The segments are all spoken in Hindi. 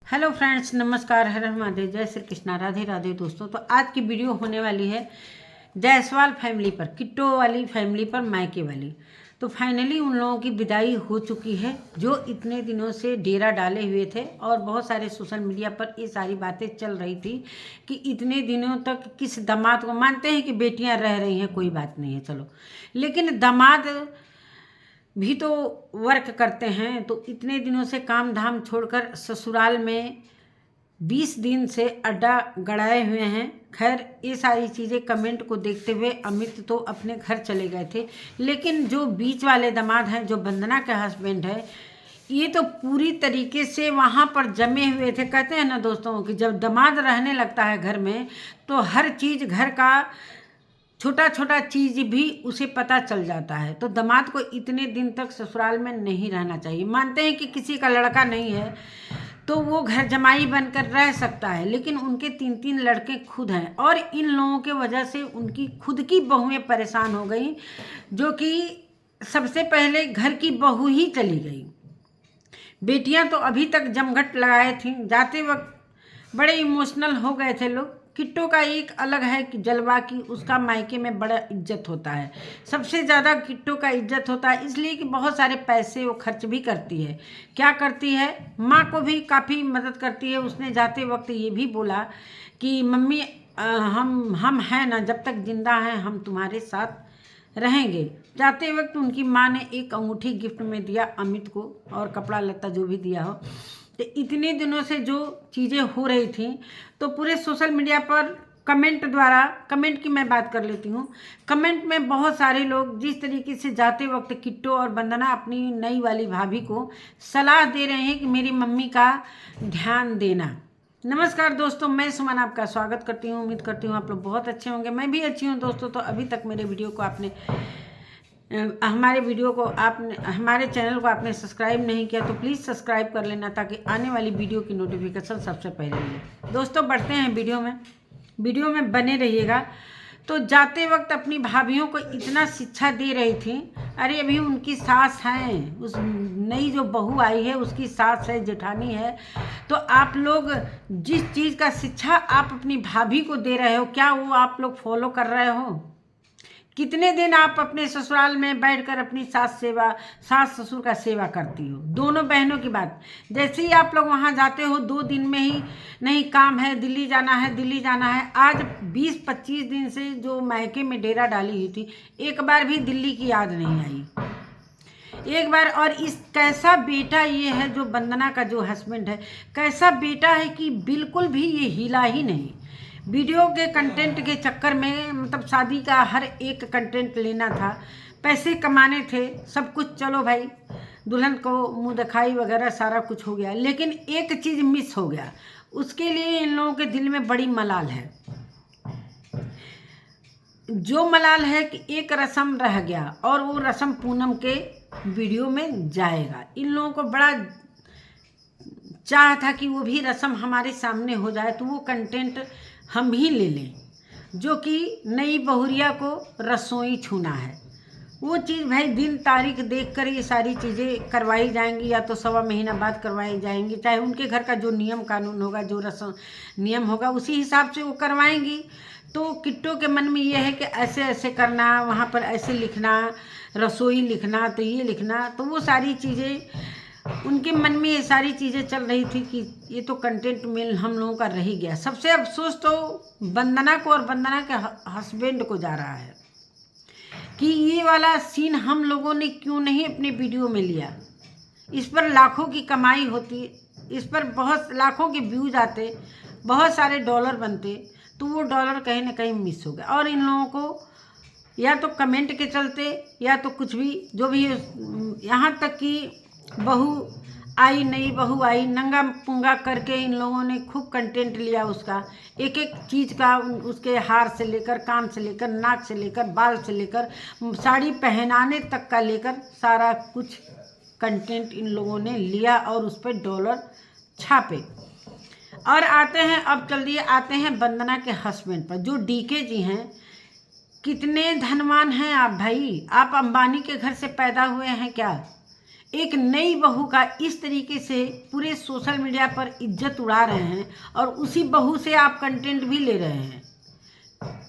हेलो फ्रेंड्स, नमस्कार, हर हर महादेव, जय श्री कृष्णा, राधे राधे। दोस्तों, तो आज की वीडियो होने वाली है जायसवाल फैमिली पर, किट्टो वाली फैमिली पर, मायके वाली। तो फाइनली उन लोगों की विदाई हो चुकी है जो इतने दिनों से डेरा डाले हुए थे। और बहुत सारे सोशल मीडिया पर ये सारी बातें चल रही थी कि इतने दिनों तक किस दामाद को, मानते हैं कि बेटियां रह रही हैं, कोई बात नहीं है, चलो, लेकिन दामाद भी तो वर्क करते हैं। तो इतने दिनों से काम धाम छोड़कर ससुराल में 20 दिन से अड्डा गड़ाए हुए हैं। खैर, ये सारी चीज़ें कमेंट को देखते हुए अमित तो अपने घर चले गए थे, लेकिन जो बीच वाले दामाद हैं, जो वंदना के हस्बैंड है, ये तो पूरी तरीके से वहाँ पर जमे हुए थे। कहते हैं ना दोस्तों कि जब दामाद रहने लगता है घर में तो हर चीज़, घर का छोटा छोटा चीज़ भी उसे पता चल जाता है। तो दामाद को इतने दिन तक ससुराल में नहीं रहना चाहिए। मानते हैं कि किसी का लड़का नहीं है तो वो घर जमाई बनकर रह सकता है, लेकिन उनके 3-3 लड़के खुद हैं और इन लोगों के वजह से उनकी खुद की बहुएं परेशान हो गई, जो कि सबसे पहले घर की बहू ही चली गई। बेटियां तो अभी तक जमघट लगाए थी, जाते वक्त बड़े इमोशनल हो गए थे लोग। किट्टो का एक अलग है कि जलवा की उसका मायके में बड़ा इज्जत होता है, सबसे ज़्यादा किट्टो का इज्जत होता है, इसलिए कि बहुत सारे पैसे वो खर्च भी करती है। क्या करती है, माँ को भी काफ़ी मदद करती है। उसने जाते वक्त ये भी बोला कि मम्मी हम हैं ना, जब तक जिंदा हैं हम तुम्हारे साथ रहेंगे। जाते वक्त उनकी माँ ने एक अंगूठी गिफ्ट में दिया अमित को, और कपड़ा लत्ता जो भी दिया हो। तो इतने दिनों से जो चीज़ें हो रही थी, तो पूरे सोशल मीडिया पर कमेंट द्वारा, कमेंट की मैं बात कर लेती हूँ, कमेंट में बहुत सारे लोग जिस तरीके से जाते वक्त किट्टो और वंदना अपनी नई वाली भाभी को सलाह दे रहे हैं कि मेरी मम्मी का ध्यान देना। नमस्कार दोस्तों, मैं सुमन आपका स्वागत करती हूँ। उम्मीद करती हूँ आप लोग बहुत अच्छे होंगे, मैं भी अच्छी हूँ। दोस्तों, तो अभी तक मेरे वीडियो को आपने हमारे चैनल को आपने सब्सक्राइब नहीं किया तो प्लीज़ सब्सक्राइब कर लेना, ताकि आने वाली वीडियो की नोटिफिकेशन सबसे पहले मिले। दोस्तों, बढ़ते हैं वीडियो में बने रहिएगा। तो जाते वक्त अपनी भाभीयों को इतना शिक्षा दे रही थी। अरे अभी उनकी सास हैं, उस नई जो बहू आई है उसकी सास है, जेठानी है। तो आप लोग जिस चीज़ का शिक्षा आप अपनी भाभी को दे रहे हो, क्या वो आप लोग फॉलो कर रहे हो? कितने दिन आप अपने ससुराल में बैठकर अपनी सास ससुर का सेवा करती हो? दोनों बहनों की बात, जैसे ही आप लोग वहाँ जाते हो 2 दिन में ही नहीं, काम है, दिल्ली जाना है, दिल्ली जाना है। आज 20-25 दिन से जो मायके में डेरा डाली हुई थी, एक बार भी दिल्ली की याद नहीं आई एक बार। और इस कैसा बेटा ये है जो वंदना का जो हस्बैंड है, कैसा बेटा है कि बिल्कुल भी ये हिला ही नहीं। वीडियो के कंटेंट के चक्कर में, मतलब शादी का हर एक कंटेंट लेना था, पैसे कमाने थे, सब कुछ, चलो भाई, दुल्हन को मुंह दिखाई वगैरह सारा कुछ हो गया, लेकिन एक चीज़ मिस हो गया। उसके लिए इन लोगों के दिल में बड़ी मलाल है। जो मलाल है कि एक रस्म रह गया, और वो रस्म पूनम के वीडियो में जाएगा। इन लोगों को बड़ा चाह था कि वो भी रस्म हमारे सामने हो जाए, तो वो कंटेंट हम ही ले लें, जो कि नई बहुरिया को रसोई छूना है। वो चीज़ भाई दिन तारीख देखकर ये सारी चीज़ें करवाई जाएंगी, या तो 1.25 महीना बाद करवाई जाएंगी, चाहे उनके घर का जो नियम कानून होगा, जो रस्म नियम होगा, उसी हिसाब से वो करवाएंगी। तो किट्टो के मन में ये है कि ऐसे ऐसे करना, वहाँ पर ऐसे लिखना, रसोई लिखना, तो ये लिखना, तो वो सारी चीज़ें उनके मन में, ये सारी चीज़ें चल रही थी कि ये तो कंटेंट में हम लोगों का रह ही गया। सबसे अफसोस तो वंदना को और वंदना के हस्बैंड को जा रहा है कि ये वाला सीन हम लोगों ने क्यों नहीं अपने वीडियो में लिया। इस पर लाखों की कमाई होती, इस पर बहुत लाखों के व्यूज आते, बहुत सारे डॉलर बनते, तो वो डॉलर कहीं ना कहीं मिस हो गया। और इन लोगों को या तो कमेंट के चलते, या तो कुछ भी, जो भी, यहाँ तक कि बहू आई, नई बहू आई, नंगा पुंगा करके इन लोगों ने खूब कंटेंट लिया उसका, एक एक चीज़ का, उसके हार से लेकर, कान से लेकर, नाक से लेकर, बाल से लेकर, साड़ी पहनाने तक का लेकर सारा कुछ कंटेंट इन लोगों ने लिया और उस पर डॉलर छापे। और आते हैं, अब चलिए आते हैं वंदना के हस्बैंड पर, जो डीके जी हैं। कितने धनवान हैं आप भाई, आप अंबानी के घर से पैदा हुए हैं क्या? एक नई बहू का इस तरीके से पूरे सोशल मीडिया पर इज्जत उड़ा रहे हैं और उसी बहू से आप कंटेंट भी ले रहे हैं।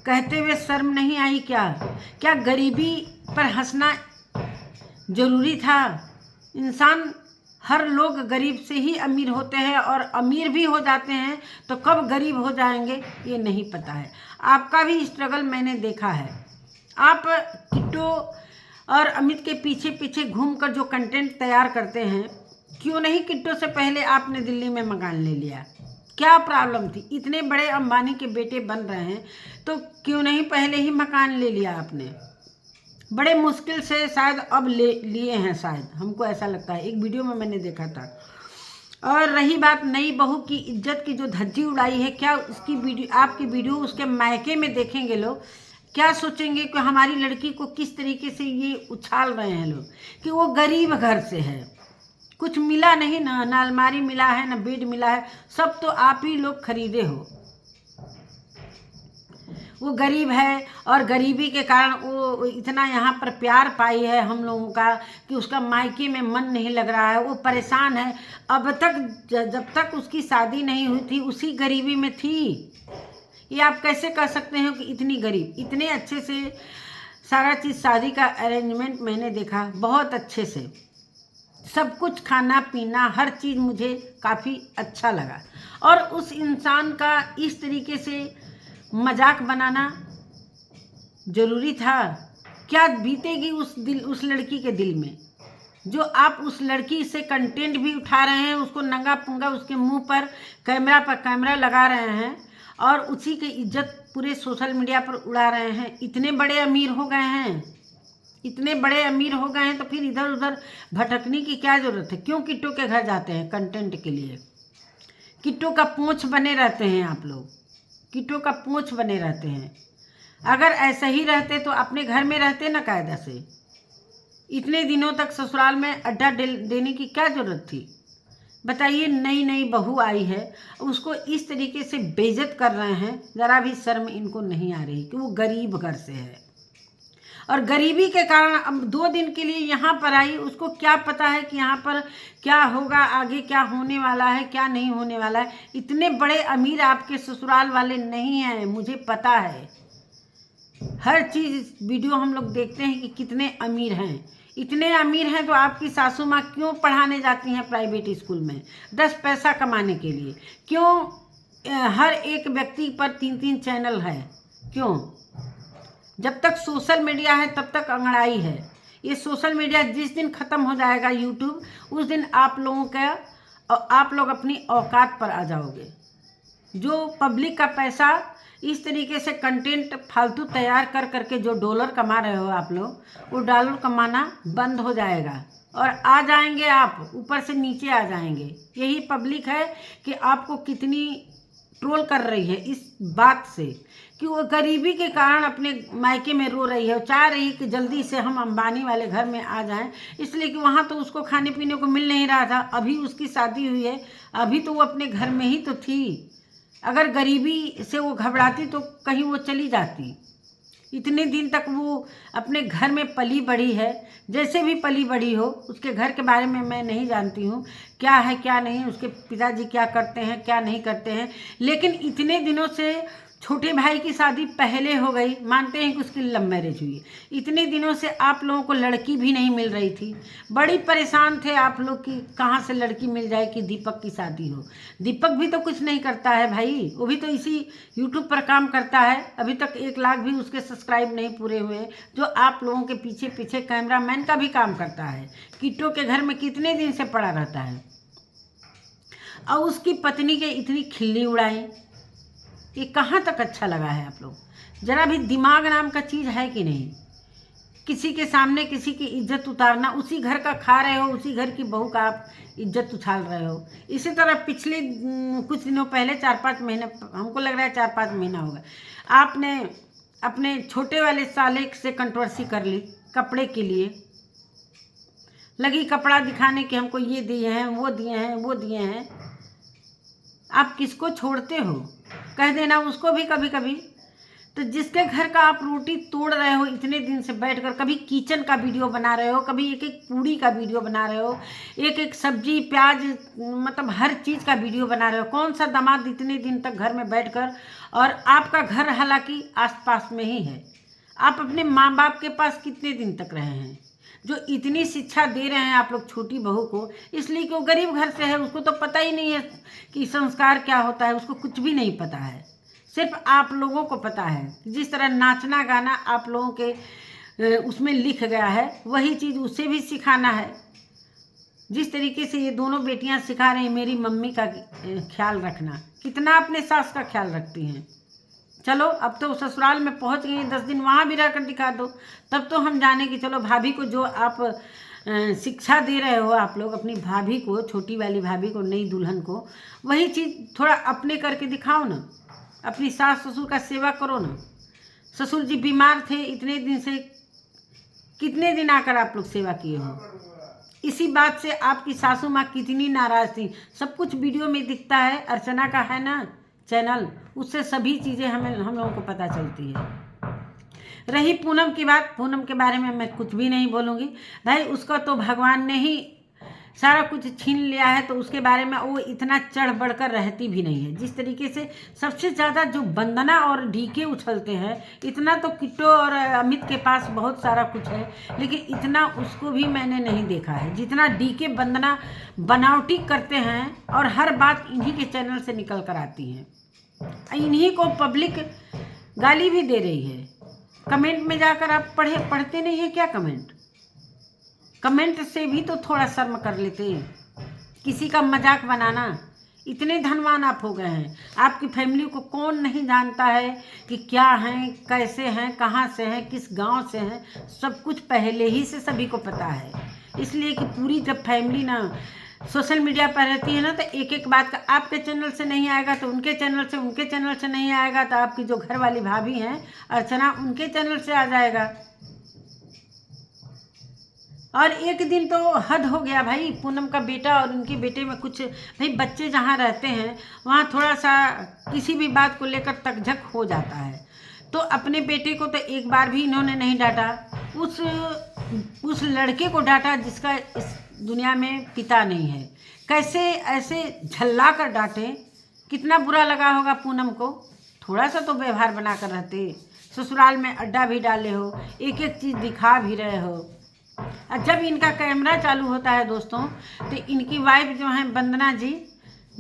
कहते हुए शर्म नहीं आई क्या? क्या गरीबी पर हंसना जरूरी था? इंसान, हर लोग गरीब से ही अमीर होते हैं और अमीर भी हो जाते हैं, तो कब गरीब हो जाएंगे ये नहीं पता है। आपका भी स्ट्रगल मैंने देखा है। आप किट्टो और अमित के पीछे पीछे घूमकर जो कंटेंट तैयार करते हैं, क्यों नहीं किट्टो से पहले आपने दिल्ली में मकान ले लिया? क्या प्रॉब्लम थी? इतने बड़े अंबानी के बेटे बन रहे हैं तो क्यों नहीं पहले ही मकान ले लिया आपने? बड़े मुश्किल से शायद अब लिए हैं, शायद हमको ऐसा लगता है, एक वीडियो में मैंने देखा था। और रही बात नई बहू की इज्जत की जो धज्जी उड़ाई है, क्या उसकी वीडियो, आपकी वीडियो उसके मायके में देखेंगे लोग, क्या सोचेंगे कि हमारी लड़की को किस तरीके से ये उछाल रहे हैं लोग कि वो गरीब घर से है, कुछ मिला नहीं ना अलमारी मिला है ना बेड मिला है, सब तो आप ही लोग खरीदे हो। वो गरीब है और गरीबी के कारण वो इतना यहाँ पर प्यार पाई है हम लोगों का कि उसका मायके में मन नहीं लग रहा है, वो परेशान है। अब तक जब तक उसकी शादी नहीं हुई थी उसी गरीबी में थी। ये आप कैसे कह सकते हैं कि इतनी गरीब? इतने अच्छे से सारा चीज़, शादी का अरेंजमेंट मैंने देखा बहुत अच्छे से, सब कुछ खाना पीना हर चीज़ मुझे काफ़ी अच्छा लगा। और उस इंसान का इस तरीके से मजाक बनाना जरूरी था? क्या बीतेगी उस लड़की के दिल में, जो आप उस लड़की से कंटेंट भी उठा रहे हैं, उसको नंगा पुंगा उसके मुंह पर कैमरा लगा रहे हैं और उसी की इज्जत पूरे सोशल मीडिया पर उड़ा रहे हैं। इतने बड़े अमीर हो गए हैं, इतने बड़े अमीर हो गए हैं तो फिर इधर उधर भटकने की क्या ज़रूरत है? क्यों किट्टो के घर जाते हैं कंटेंट के लिए? किट्टो का पूंछ बने रहते हैं आप लोग, किट्टो का पूंछ बने रहते हैं। अगर ऐसा ही रहते तो अपने घर में रहते ना कायदा से। इतने दिनों तक ससुराल में अड्डा देने की क्या ज़रूरत थी? बताइए, नई नई बहू आई है, उसको इस तरीके से बेइज्जत कर रहे हैं। ज़रा भी शर्म इनको नहीं आ रही कि वो गरीब घर से है और गरीबी के कारण अब 2 दिन के लिए यहाँ पर आई। उसको क्या पता है कि यहाँ पर क्या होगा, आगे क्या होने वाला है, क्या नहीं होने वाला है। इतने बड़े अमीर आपके ससुराल वाले नहीं हैं, मुझे पता है। हर चीज़ वीडियो हम लोग देखते हैं कि कितने अमीर हैं। इतने अमीर हैं तो आपकी सासू माँ क्यों पढ़ाने जाती हैं प्राइवेट स्कूल में 10 पैसा कमाने के लिए? क्यों हर एक व्यक्ति पर 3-3 चैनल है? क्यों? जब तक सोशल मीडिया है तब तक अंगड़ाई है। ये सोशल मीडिया जिस दिन ख़त्म हो जाएगा यूट्यूब, उस दिन आप लोग अपनी औकात पर आ जाओगे। जो पब्लिक का पैसा इस तरीके से कंटेंट फालतू तैयार कर करके जो डॉलर कमा रहे हो आप लोग, वो डॉलर कमाना बंद हो जाएगा और आ जाएंगे आप, ऊपर से नीचे आ जाएंगे। यही पब्लिक है कि आपको कितनी ट्रोल कर रही है इस बात से कि वो गरीबी के कारण अपने मायके में रो रही है, चाह रही है कि जल्दी से हम अंबानी वाले घर में आ जाएं, इसलिए कि वहाँ तो उसको खाने पीने को मिल नहीं रहा था। अभी उसकी शादी हुई है, अभी तो वो अपने घर में ही तो थी। अगर गरीबी से वो घबराती तो कहीं वो चली जाती। इतने दिन तक वो अपने घर में पली बढ़ी है, जैसे भी पली बढ़ी हो। उसके घर के बारे में मैं नहीं जानती हूँ क्या है क्या नहीं, उसके पिताजी क्या करते हैं क्या नहीं करते हैं, लेकिन इतने दिनों से छोटे भाई की शादी पहले हो गई, मानते हैं कि उसकी लव मैरिज हुई। इतने दिनों से आप लोगों को लड़की भी नहीं मिल रही थी, बड़ी परेशान थे आप लोग कि कहाँ से लड़की मिल जाए कि दीपक की शादी हो। दीपक भी तो कुछ नहीं करता है भाई, वो भी तो इसी यूट्यूब पर काम करता है। अभी तक 1 लाख भी उसके सब्सक्राइब नहीं पूरे हुए, जो आप लोगों के पीछे पीछे कैमरामैन का भी काम करता है। किट्टो के घर में कितने दिन से पड़ा रहता है और उसकी पत्नी के इतनी खिल्ली उड़ाई, ये कहाँ तक अच्छा लगा है आप लोग? जरा भी दिमाग नाम का चीज़ है कि नहीं? किसी के सामने किसी की इज्जत उतारना, उसी घर का खा रहे हो, उसी घर की बहू का आप इज्जत उछाल रहे हो। इसी तरह पिछले कुछ दिनों पहले 4-5 महीने, हमको लग रहा है 4-5 महीना होगा, आपने अपने छोटे वाले साले से कंट्रोवर्सी कर ली कपड़े के लिए। लगी कपड़ा दिखाने के, हमको ये दिए हैं वो दिए हैं वो दिए हैं। आप किसको छोड़ते हो? कह देना उसको भी कभी कभी तो जिसके घर का आप रोटी तोड़ रहे हो इतने दिन से बैठकर, कभी किचन का वीडियो बना रहे हो, कभी एक एक पूड़ी का वीडियो बना रहे हो, एक एक सब्जी प्याज मतलब हर चीज़ का वीडियो बना रहे हो, कौन सा दामाद इतने दिन तक घर में बैठकर, और आपका घर हालांकि आसपास में ही है, आप अपने माँ बाप के पास कितने दिन तक रहे हैं, जो इतनी शिक्षा दे रहे हैं आप लोग छोटी बहू को, इसलिए कि वो गरीब घर से है, उसको तो पता ही नहीं है कि संस्कार क्या होता है, उसको कुछ भी नहीं पता है। सिर्फ आप लोगों को पता है। जिस तरह नाचना गाना आप लोगों के उसमें लिख गया है, वही चीज़ उसे भी सिखाना है। जिस तरीके से ये दोनों बेटियां सिखा रही हैं मेरी मम्मी का ख्याल रखना, कितना अपने सास का ख्याल रखती हैं। चलो अब तो ससुराल में पहुंच गई, 10 दिन वहाँ भी रहकर दिखा दो, तब तो हम जाने कि चलो भाभी को जो आप शिक्षा दे रहे हो आप लोग अपनी भाभी को, छोटी वाली भाभी को, नई दुल्हन को, वही चीज़ थोड़ा अपने करके दिखाओ ना। अपनी सास ससुर का सेवा करो ना। ससुर जी बीमार थे इतने दिन से, कितने दिन आकर आप लोग सेवा किए हो। इसी बात से आपकी सासू माँ कितनी नाराज़ थी, सब कुछ वीडियो में दिखता है। अर्चना का है ना चैनल, उससे सभी चीज़ें हम लोगों को पता चलती है। रही पूनम की बात, पूनम के बारे में मैं कुछ भी नहीं बोलूँगी भाई, उसका तो भगवान ने ही सारा कुछ छीन लिया है, तो उसके बारे में वो इतना चढ़ बढ़कर रहती भी नहीं है। जिस तरीके से सबसे ज़्यादा जो वंदना और डीके उछलते हैं, इतना तो किट्टो और अमित के पास बहुत सारा कुछ है, लेकिन इतना उसको भी मैंने नहीं देखा है जितना डीके वंदना बनावटी करते हैं, और हर बात इन्हीं के चैनल से निकल कर आती है। इन्हीं को पब्लिक गाली भी दे रही है। कमेंट में जाकर आप पढ़ते नहीं है क्या? कमेंट से भी तो थोड़ा शर्म कर लेते हैं। किसी का मजाक बनाना, इतने धनवान आप हो गए हैं। आपकी फैमिली को कौन नहीं जानता है कि क्या हैं, कैसे हैं, कहाँ से हैं, किस गांव से हैं, सब कुछ पहले ही से सभी को पता है। इसलिए कि पूरी जब फैमिली ना सोशल मीडिया पर रहती है ना, तो एक एक बात का आपके चैनल से नहीं आएगा तो उनके चैनल से, उनके चैनल से नहीं आएगा तो आपकी जो घर वाली भाभी हैं अर्चना, उनके चैनल से आ जाएगा। और एक दिन तो हद हो गया भाई। पूनम का बेटा और उनके बेटे में कुछ भाई, बच्चे जहाँ रहते हैं वहाँ थोड़ा सा किसी भी बात को लेकर तकझक हो जाता है। तो अपने बेटे को तो एक बार भी इन्होंने नहीं डांटा, उस लड़के को डांटा जिसका इस दुनिया में पिता नहीं है। कैसे ऐसे झल्ला कर डांटे, कितना बुरा लगा होगा पूनम को। थोड़ा सा तो व्यवहार बना कर रहते। ससुराल में अड्डा भी डाले हो, एक एक चीज़ दिखा भी रहे हो। और जब इनका कैमरा चालू होता है दोस्तों, तो इनकी वाइफ जो है वंदना जी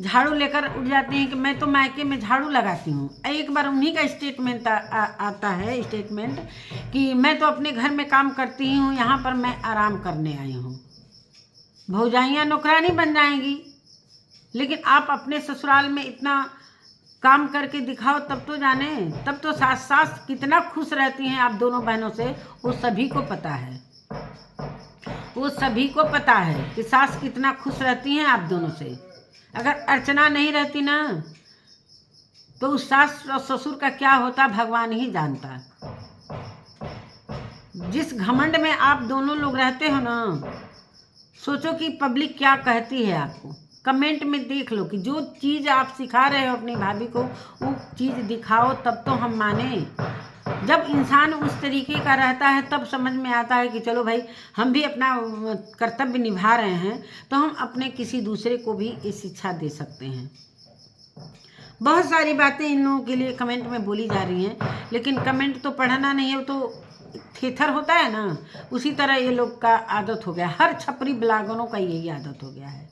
झाड़ू लेकर उठ जाती हैं कि मैं तो मायके में झाड़ू लगाती हूँ। एक बार उन्हीं का स्टेटमेंट आता है स्टेटमेंट कि मैं तो अपने घर में काम करती हूँ, यहाँ पर मैं आराम करने आई हूँ। भौजाइयाँ नौकरानी बन जाएंगी, लेकिन आप अपने ससुराल में इतना काम करके दिखाओ, तब तो जाने। तब तो सास कितना खुश रहती हैं आप दोनों बहनों से, वो सभी को पता है। वो सभी को पता है कि सास कितना खुश रहती हैं आप दोनों से। अगर अर्चना नहीं रहती ना, तो उस सास और ससुर का क्या होता भगवान ही जानता। जिस घमंड में आप दोनों लोग रहते हो ना, सोचो कि पब्लिक क्या कहती है आपको। कमेंट में देख लो कि जो चीज़ आप सिखा रहे हो अपनी भाभी को, वो चीज़ दिखाओ, तब तो हम माने। जब इंसान उस तरीके का रहता है तब समझ में आता है कि चलो भाई, हम भी अपना कर्तव्य निभा रहे हैं, तो हम अपने किसी दूसरे को भी ये शिक्षा दे सकते हैं। बहुत सारी बातें इन लोगों के लिए कमेंट में बोली जा रही हैं, लेकिन कमेंट तो पढ़ना नहीं है, तो थेथर होता है ना, उसी तरह ये लोग का आदत हो गया। हर छपरी ब्लॉगरों का यही आदत हो गया है।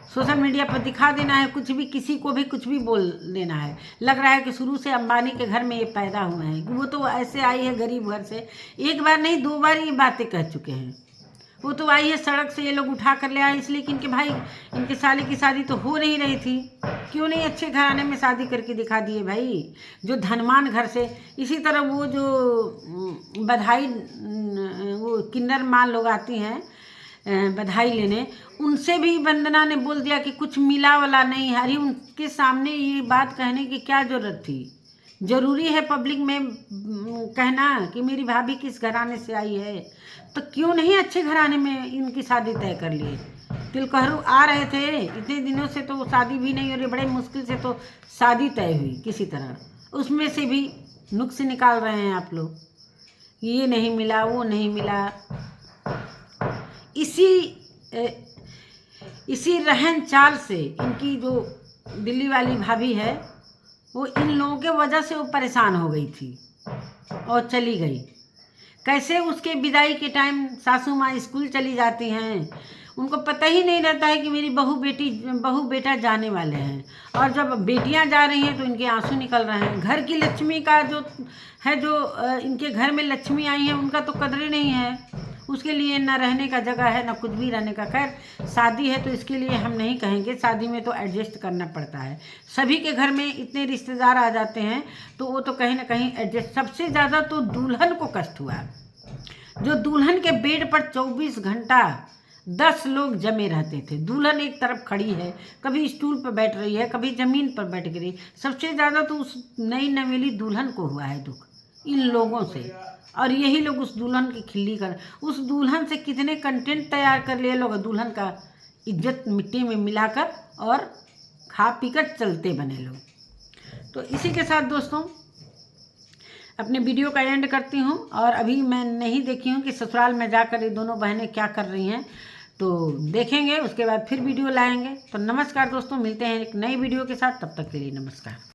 सोशल मीडिया पर दिखा देना है, कुछ भी, किसी को भी कुछ भी बोल देना है। लग रहा है कि शुरू से अंबानी के घर में ये पैदा हुए हैं। वो तो ऐसे आई है गरीब घर से, एक बार नहीं 2 बार ये बातें कह चुके हैं। वो तो आई है सड़क से, ये लोग उठा कर ले आए, इसलिए कि इनके भाई, इनके साले की शादी तो हो नहीं रही थी। क्यों नहीं अच्छे घराने में शादी करके दिखा दिए भाई, जो धनवान घर से। इसी तरह वो जो बधाई, वो किन्नर माँ लोग आती हैं बधाई लेने, उनसे भी वंदना ने बोल दिया कि कुछ मिला वाला नहीं है। अरे उनके सामने ये बात कहने की क्या ज़रूरत थी? ज़रूरी है पब्लिक में कहना कि मेरी भाभी किस घराने से आई है? तो क्यों नहीं अच्छे घराने में इनकी शादी तय कर लिए? तिलकहरू आ रहे थे इतने दिनों से, तो शादी भी नहीं हो रही, बड़े मुश्किल से तो शादी तय हुई किसी तरह। उसमें से भी नुक्स निकाल रहे हैं आप लोग, ये नहीं मिला, वो नहीं मिला। इसी रहन चाल से इनकी जो दिल्ली वाली भाभी है, वो इन लोगों के वजह से वो परेशान हो गई थी और चली गई। कैसे उसके विदाई के टाइम सासू माँ स्कूल चली जाती हैं, उनको पता ही नहीं रहता है कि मेरी बहू बेटा जाने वाले हैं, और जब बेटियां जा रही हैं तो इनके आंसू निकल रहे हैं। घर की लक्ष्मी का जो इनके घर में लक्ष्मी आई है, उनका तो कदर ही नहीं है। उसके लिए ना रहने का जगह है, ना कुछ भी रहने का। खैर शादी है तो इसके लिए हम नहीं कहेंगे, शादी में तो एडजस्ट करना पड़ता है। सभी के घर में इतने रिश्तेदार आ जाते हैं तो वो तो कहीं ना कहीं एडजस्ट। सबसे ज़्यादा तो दुल्हन को कष्ट हुआ, जो दुल्हन के बेड पर 24 घंटा 10 लोग जमे रहते थे। दुल्हन एक तरफ खड़ी है, कभी स्टूल पर बैठ रही है, कभी ज़मीन पर बैठ गई। सबसे ज़्यादा तो उस नई नवेली दुल्हन को हुआ है दुख, इन लोगों से। और यही लोग उस दुल्हन की खिल्ली कर, उस दुल्हन से कितने कंटेंट तैयार कर लिए लोग, दुल्हन का इज्जत मिट्टी में मिलाकर और खा पीकर चलते बने लोग। तो इसी के साथ दोस्तों अपने वीडियो का एंड करती हूँ। और अभी मैं नहीं देखी हूँ कि ससुराल में जाकर ये दोनों बहनें क्या कर रही हैं, तो देखेंगे, उसके बाद फिर वीडियो लाएंगे। तो नमस्कार दोस्तों, मिलते हैं एक नई वीडियो के साथ, तब तक के लिए नमस्कार।